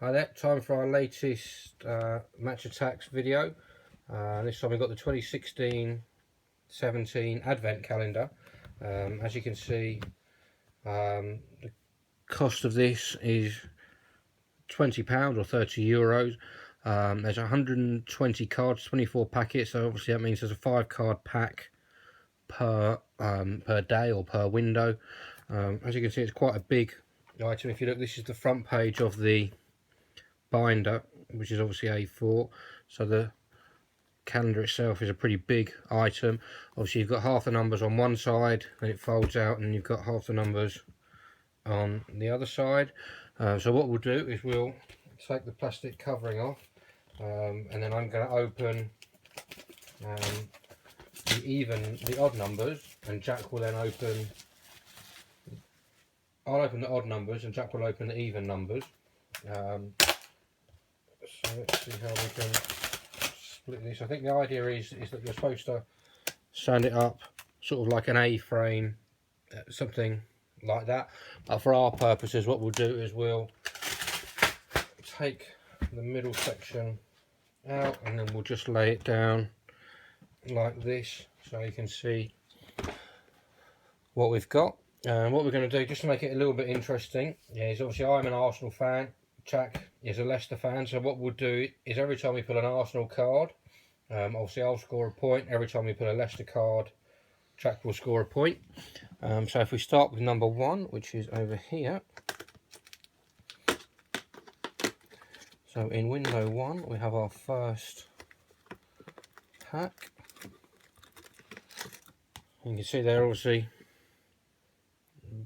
Hi there, time for our latest match attacks video. This time we've got the 2016-17 advent calendar. As you can see, the cost of this is £20 or €30. There's 120 cards, 24 packets, so obviously that means there's a 5-card pack per day or per window. As you can see, it's quite a big item. If you look, this is the front page of the binder, which is obviously A4, so the calendar itself is a pretty big item. Obviously you've got half the numbers on one side, then it folds out and you've got half the numbers on the other side. So what we'll do is we'll take the plastic covering off, and then I'm going to open the odd numbers, and Jack will then open. I'll open the odd numbers and Jack will open the even numbers. So let's see how we can split this. I think the idea is that you're supposed to stand it up sort of like an A-frame, something like that. But for our purposes, what we'll do is we'll take the middle section out and then we'll just lay it down like this so you can see what we've got. And what we're going to do, just to make it a little bit interesting, is obviously I'm an Arsenal fan, Jack is a Leicester fan, so what we'll do is every time we put an Arsenal card, obviously I'll score a point. Every time we put a Leicester card, Jack will score a point. So if we start with number 1, which is over here. So in window 1 we have our first pack. You can see they're obviously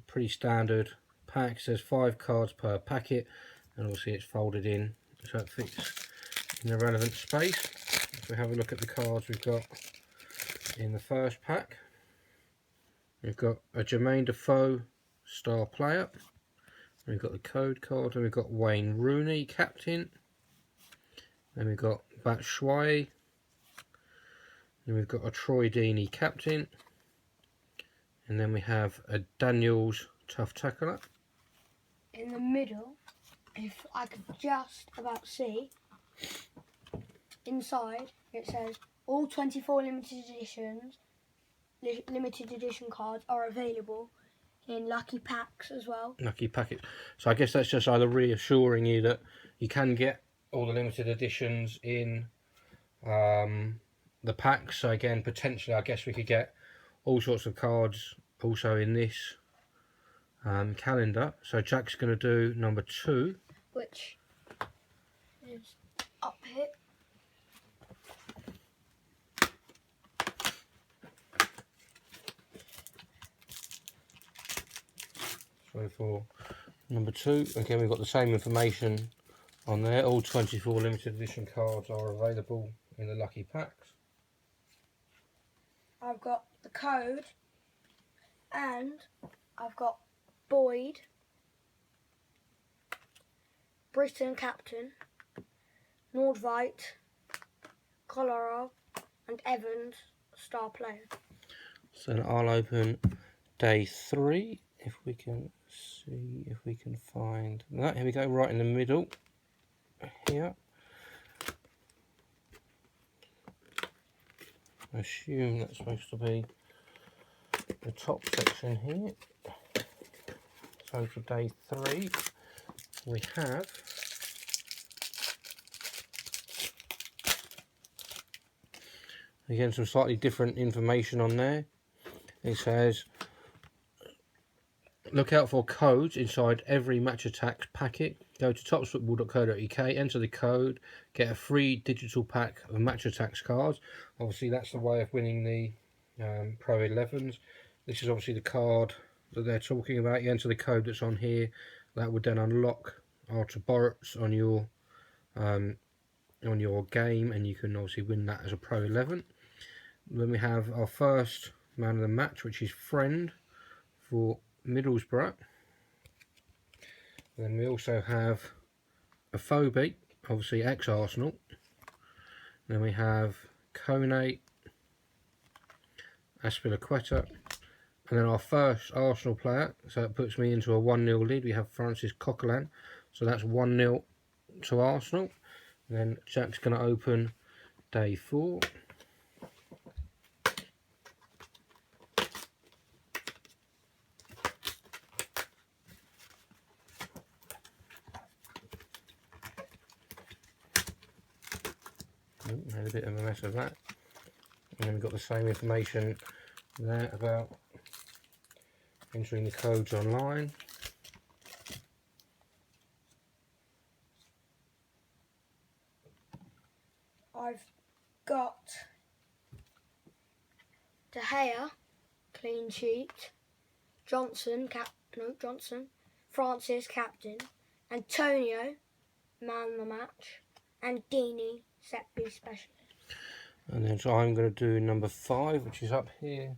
pretty standard packs. There's 5 cards per packet, and obviously it's folded in so it fits in the relevant space. If we have a look at the cards we've got in the first pack, we've got a Jermaine Defoe star player, we've got the code card, and we've got Wayne Rooney captain, then we've got Batshuayi, then we've got a Troy Deeney captain, and then we have a Daniels tough tackler. In the middle, if I could just about see, inside it says all 24 limited edition cards are available in lucky packs as well. Lucky packets. So I guess that's just either reassuring you that you can get all the limited editions in the packs. So again, potentially I guess we could get all sorts of cards also in this calendar. So Jack's going to do number 2, which is up here. So for number 2, again we've got the same information on there. All 24 limited edition cards are available in the lucky packs. I've got the code, and I've got Boyd, Britain captain, Nordveit, Kolarov, and Evans star player. So I'll open day 3, if we can see, if we can find that. Here we go, right in the middle here. I assume that's supposed to be the top section here. So for day 3 we have again some slightly different information on there. It says look out for codes inside every Match Attax packet. Go to topsfootball.co.uk, enter the code, get a free digital pack of Match Attax cards. Obviously that's the way of winning the Pro 11s. This is obviously the card that they're talking about. You enter the code that's on here, that would then unlock Archer Boruts on your game, and you can obviously win that as a Pro 11. Then we have our first man of the match, which is Friend for Middlesbrough. Then we also have a Phobie, obviously ex-Arsenal. Then we have Kone, Aspilicueta, and then our first Arsenal player, so it puts me into a 1-0 lead. We have Francis Coquelin, so that's 1-0 to Arsenal. And then Jack's going to open day 4. Made a bit of a mess of that. And then we've got the same information there about entering the codes online. I've got De Gea, clean sheet. Johnson, Francis, captain. Antonio, man of the match. And Dini, set piece specialist. And then so I'm going to do number 5, which is up here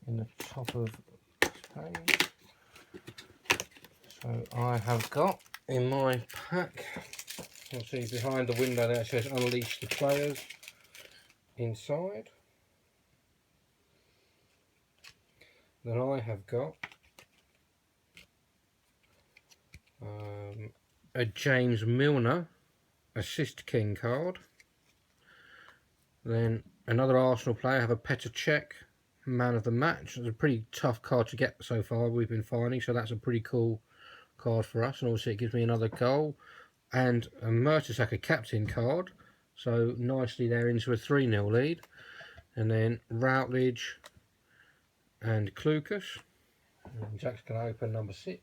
in the top of this page. So I have got in my pack, you'll see behind the window there it says unleash the players inside. Then I have got a James Milner assist king card. Then another Arsenal player, I have a Petr Cech man of the match. It's a pretty tough card to get so far, we've been finding, so that's a pretty cool card for us. And obviously it gives me another goal. And a Mertesacker captain card, so nicely there into a 3-0 lead. And then Routledge and Klukas. And Jack's going to open number 6.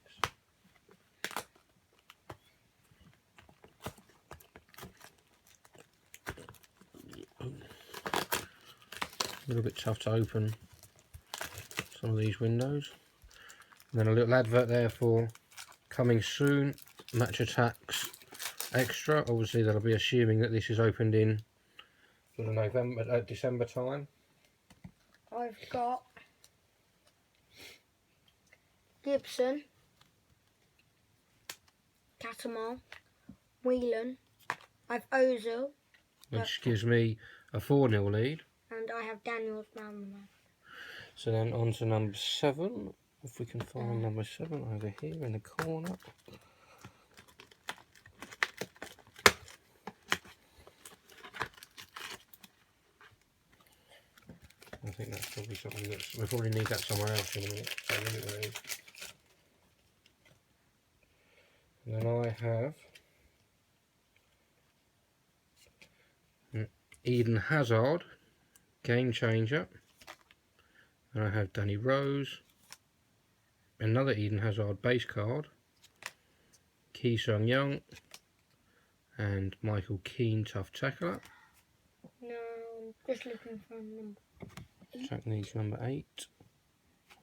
A little bit tough to open some of these windows. And then a little advert there for coming soon, Match Attax Extra. Obviously that'll be assuming that this is opened in sort of December time. I've got Gibson, Catamol, Whelan. I've Ozil. Which gives me a 4-0 lead. And I have Daniel's man of the match. So then on to number 7. If we can find number 7 over here in the corner. I think that's probably something that's, we'll probably need that somewhere else in a minute. So leave it there. And then I have Eden Hazard, game changer. And I have Danny Rose, another Eden Hazard base card, Ki Sung Young, and Michael Keane tough tackler. No, I'm just looking for a number. Jack needs number 8,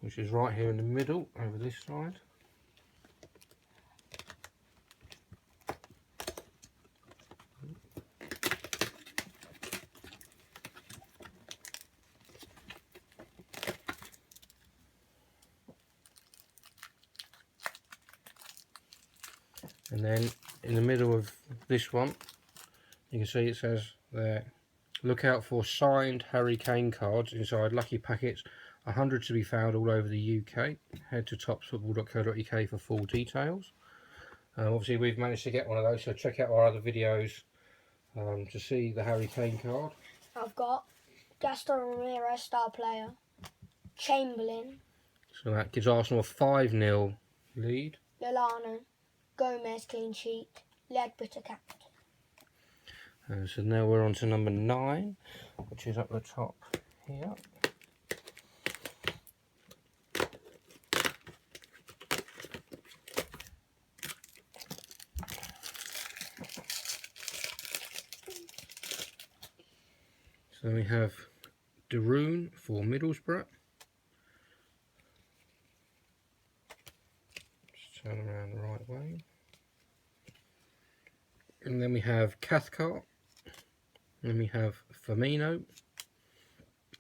which is right here in the middle over this side. And then in the middle of this one, you can see it says there, look out for signed Harry Kane cards inside lucky packets, 100 to be found all over the UK. Head to topsfootball.co.uk for full details. Obviously we've managed to get one of those, so check out our other videos to see the Harry Kane card. I've got Gaston Ramirez, star player, Chamberlain, So that gives Arsenal a 5-0 lead. Lallana, Gomez, clean sheet, Ledbetter, captain. So now we're on to number 9, which is up the top here. So we have De Roon for Middlesbrough. Just turn around the right way. And then we have Cathcart. Then we have Firmino.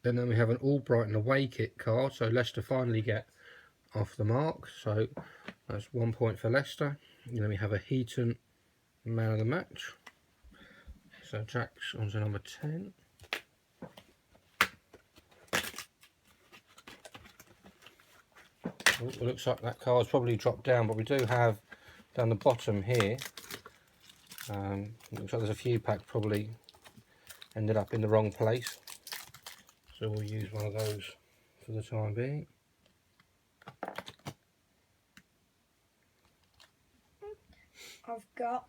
And then we have an Albrighton away kit card. So Leicester finally get off the mark. So that's 1 point for Leicester. And then we have a Heaton man of the match. So Jack's on to number 10. Oh, it looks like that card's probably dropped down, but we do have down the bottom here Looks like there's a few packs probably ended up in the wrong place, so we'll use one of those for the time being. I've got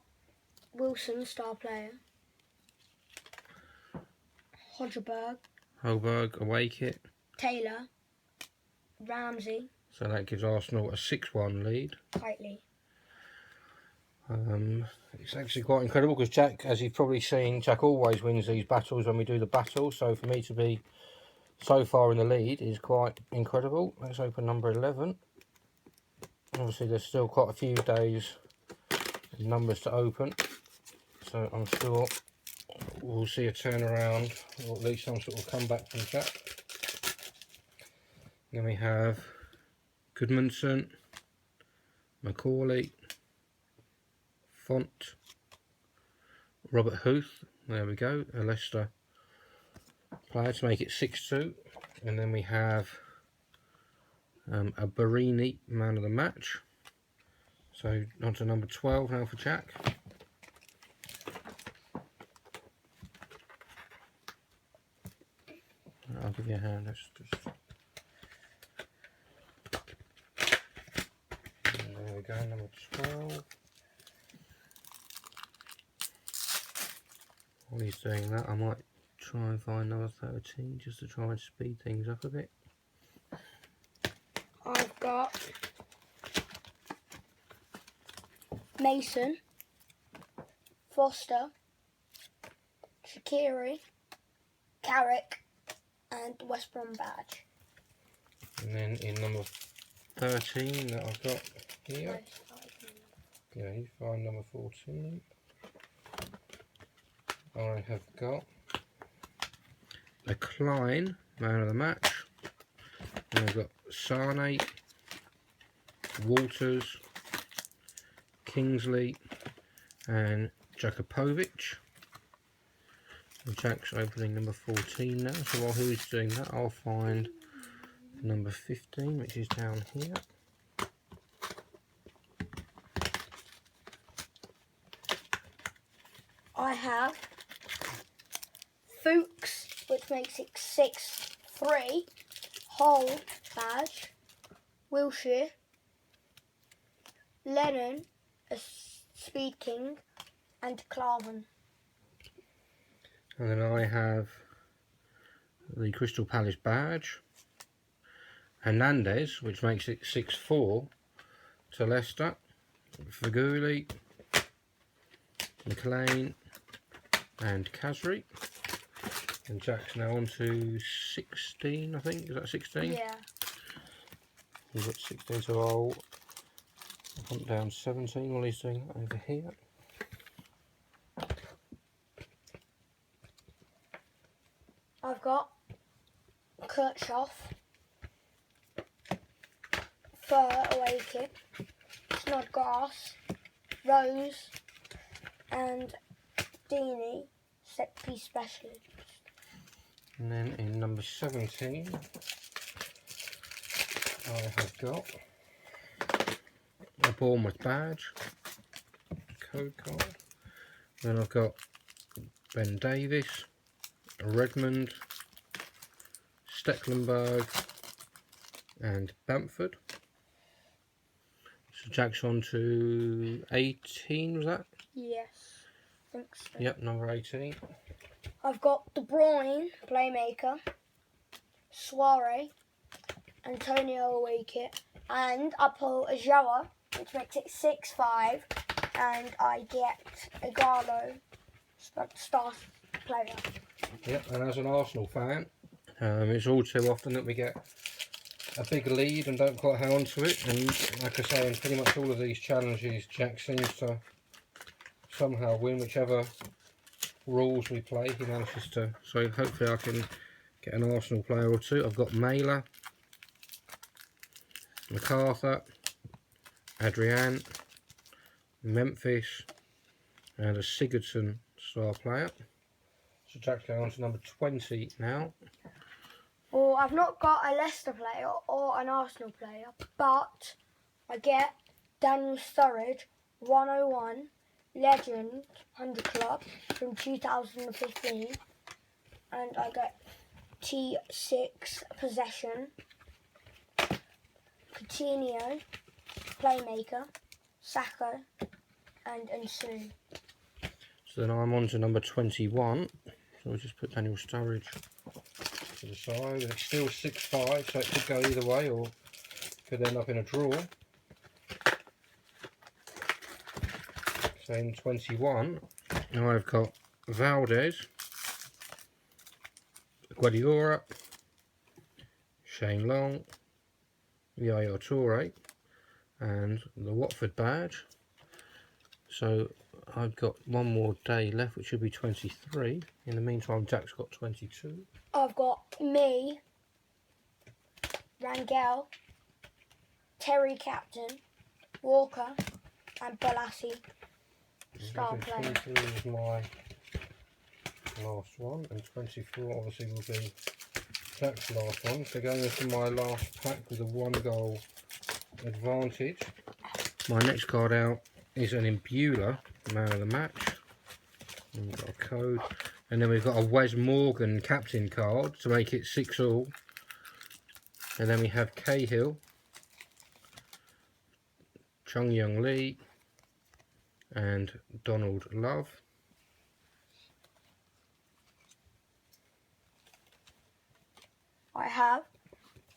Wilson, star player. Holberg, away kit. Taylor. Ramsey. So that gives Arsenal a 6-1 lead. Tightly. It's actually quite incredible because Jack, as you've probably seen, Jack always wins these battles when we do the battle. So for me to be so far in the lead is quite incredible. Let's open number 11. Obviously there's still quite a few days and numbers to open, so I'm sure we'll see a turnaround, or at least some sort of comeback from Jack. Then we have Goodmanson, Macaulay, Font, Robert Huth, there we go, a Leicester player to make it 6-2. And then we have a Barini, man of the match. So on to number 12 now for Jack. I'll give you a hand. There we go, number 12. While he's doing that, I might try and find number 13 just to try and speed things up a bit. I've got Mason, Foster, Shaqiri, Carrick, and West Brom badge. And then in number 13 that I've got here, yeah, you find number 14. I have got a Klein, man of the match. And I've got Sane, Walters, Kingsley, and Jakupovic. And Jack's opening number 14 now, so while he's doing that, I'll find number 15, which is down here. I have Fuchs, which makes it 6-3, Hull badge, Wilshire, Lennon, a Speed King, and Clarvin. And then I have the Crystal Palace badge, Hernandez, which makes it 6-4 to Leicester, Faguli, McLean, and Kasri. And Jack's now on to 16, I think. Is that 16? Yeah. We've got 16, so I'll hunt down 17 while he's doing that over here. I've got Kirchhoff, Fur away kit, Snodgrass, Rose, and Deeney, set piece specialist. And then in number 17, I have got a Bournemouth badge, code card. Then I've got Ben Davis, Redmond, Stecklenburg, and Bamford. So Jack's on to 18, was that? Yes, I think so. Yep, number 18. I've got De Bruyne, playmaker, Suarez, Antonio away kit, and I pull a Joa, which makes it 6-5, and I get a Garlo, star player. Yep, and as an Arsenal fan, it's all too often that we get a big lead and don't quite hang on to it. And like I say, in pretty much all of these challenges, Jack seems to somehow win whichever rules we play. He manages to. So hopefully I can get an Arsenal player or two. I've got Mailer, MacArthur, Adrian, Memphis, and a Sigurdsson star player. So Jack's going on to number 20 now. Well, I've not got a Leicester player or an Arsenal player, but I get Daniel Sturridge, 101, Legend 100 Club from 2015, and I get T6 Possession, Coutinho, Playmaker, Sacco, and Ensu. So then I'm on to number 21. So we'll just put Daniel Sturridge to the side. And it's still 6-5, so it could go either way or could end up in a draw. So in 21, now I've got Valdez, Guardiola, Shane Long, Yaya Toure, and the Watford badge. So I've got one more day left, which should be 23. In the meantime, Jack's got 22. I've got me, Rangel, Terry Captain, Walker, and Balassi. Star player. 23 is my last one, and 24 obviously will be Jack's last one. So going into my last pack with a 1-goal advantage. My next card out is an Imbula, man of the match. And we've got a code. And then we've got a Wes Morgan captain card to make it 6-all. And then we have Cahill, Chung Young Lee, and Donald Love. I have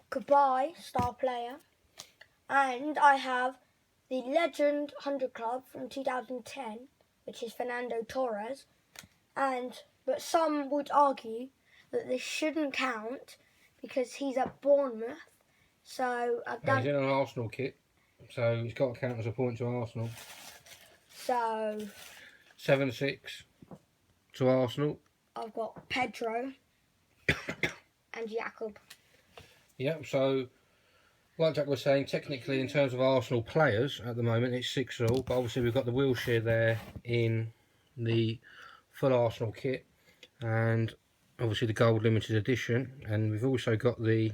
Goodbye, Star Player, and I have the Legend 100 Club from 2010, which is Fernando Torres, but some would argue that this shouldn't count because he's at Bournemouth. So I've done. He's in an Arsenal kit, so he's got to count as a point to Arsenal. So 7-6 to Arsenal. I've got Pedro and Jacob. Yep, so like Jack was saying, technically in terms of Arsenal players at the moment it's 6-all, but obviously we've got the Wilshere there in the full Arsenal kit, and obviously the gold limited edition, and we've also got the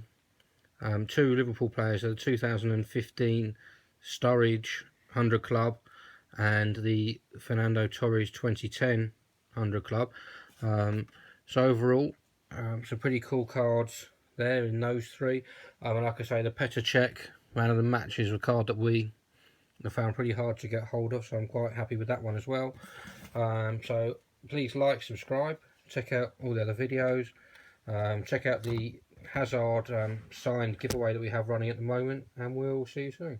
2 Liverpool players, the 2015 Sturridge 100 Club and the Fernando Torres 2010 100 Club. So overall, some pretty cool cards there in those 3. And like I say, the Petr Cech man of the match is a card that we found pretty hard to get hold of, so I'm quite happy with that one as well. So please like, subscribe, check out all the other videos, check out the Hazard signed giveaway that we have running at the moment, and we'll see you soon.